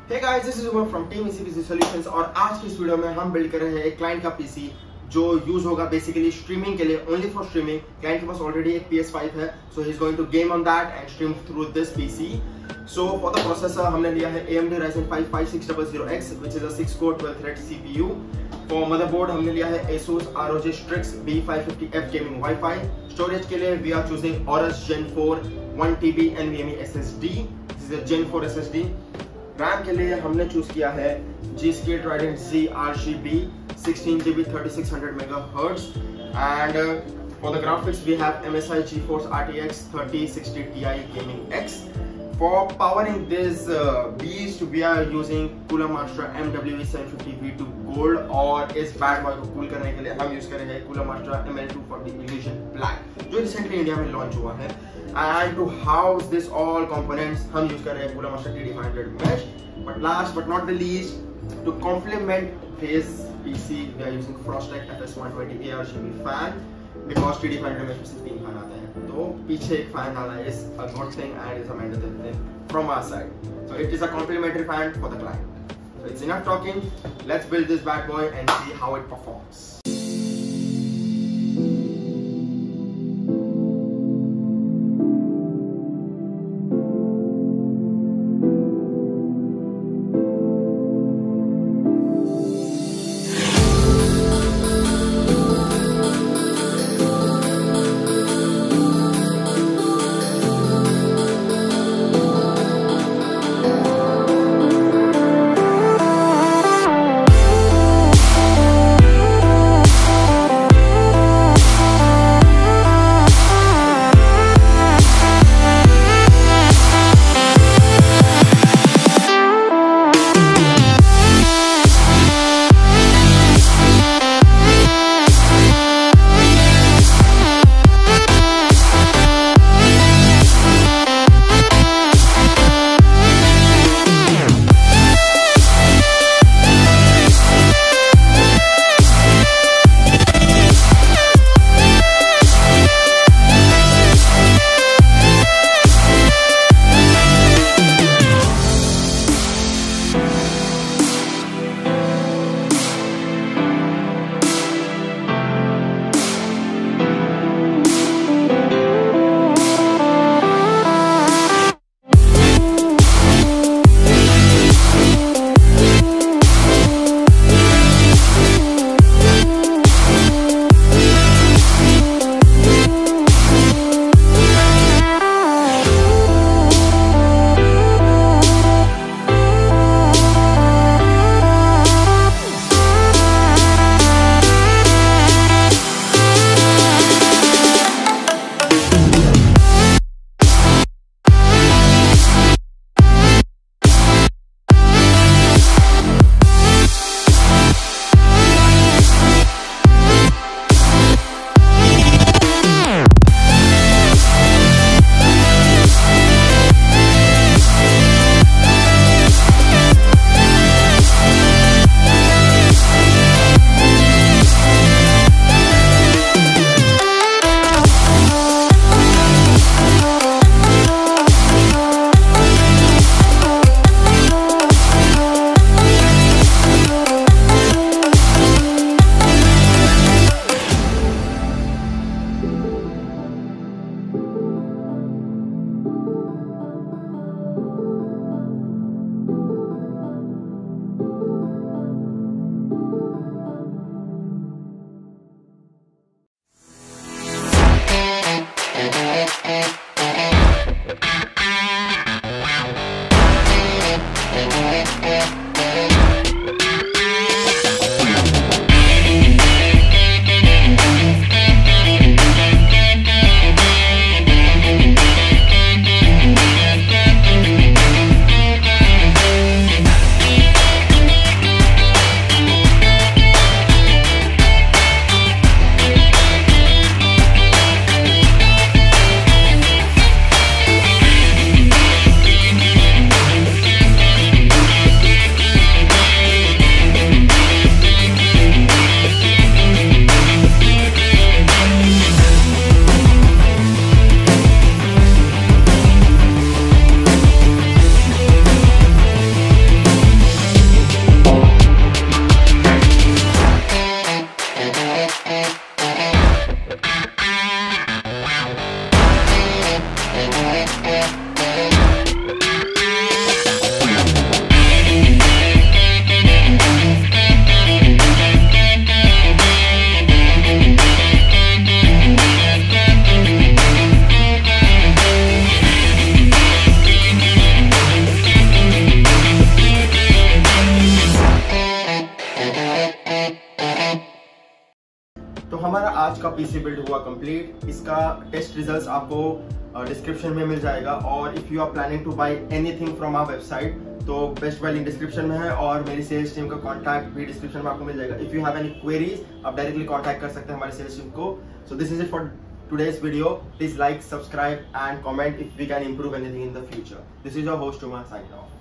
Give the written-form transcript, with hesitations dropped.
Hey guys, this is Umar from Team Ezpz Solutions और आज की इस वीडियो में हम बिल्ड कर रहे हैं एक क्लाइंट का पीसी जो यूज होगा बेसिकली स्ट्रीमिंग के लिए, ओनली फॉर स्ट्रीमिंग। क्लाइंट के पास ऑलरेडी एक PS5 है, so he is going to game on that and stream through this PC. So for the processor हमने लिया है AMD RYZEN 5 5600X which is a 6-core 12-thread CPU। For motherboard हमने लिया है ASUS ROG Strix B550F gaming wifi. Storage के लिए we are choosing Aorus Gen 4 1TB NVMe SSD, this is a Gen 4 SSD। RAM के लिए हमने choose किया है G Trident Z RGB 16GB 3600 MHz and for the graphics we have MSI GeForce RTX 3060 Ti Gaming X. For powering this beast we are using Cooler Master MW750 V2 Gold और इस bad boy को cool करने के लिए हम use कर रहे हैं Cooler Master ML240 Illusion Black जो रिसेंटली इंडिया में लॉन्च हुआ है। And to house this all components हम यूज कर रहे हैं Cooler Master TD500 Mesh। But last but not the least, to complement this PC we are using Frostech FS120 ARGB fan because TD500 में सिर्फ 3 fan आते हैं, तो पीछे एक फैन डालना is a good thing and is a mandatory thing from our side. So it is a complementary fan for the client. So it's enough talking. Let's build this bad boy and see how it performs. आज का PC build हुआ complete. इसका test results आपको description में मिल जाएगा, और if you are planning to buy anything from our website तो बेस्ट बाय लिंक डिस्क्रिप्शन में है, और मेरी सेल्स टीम का कॉन्टैक्ट भी डिस्क्रिप्शन में आपको मिल जाएगा। If you have any queries आप डायरेक्टली कॉन्टैक्ट कर सकते हैं हमारी सेल्स टीम को। So this is it for today's video. Please like, subscribe and comment if we can improve anything in the future. This is your host Umar signing off.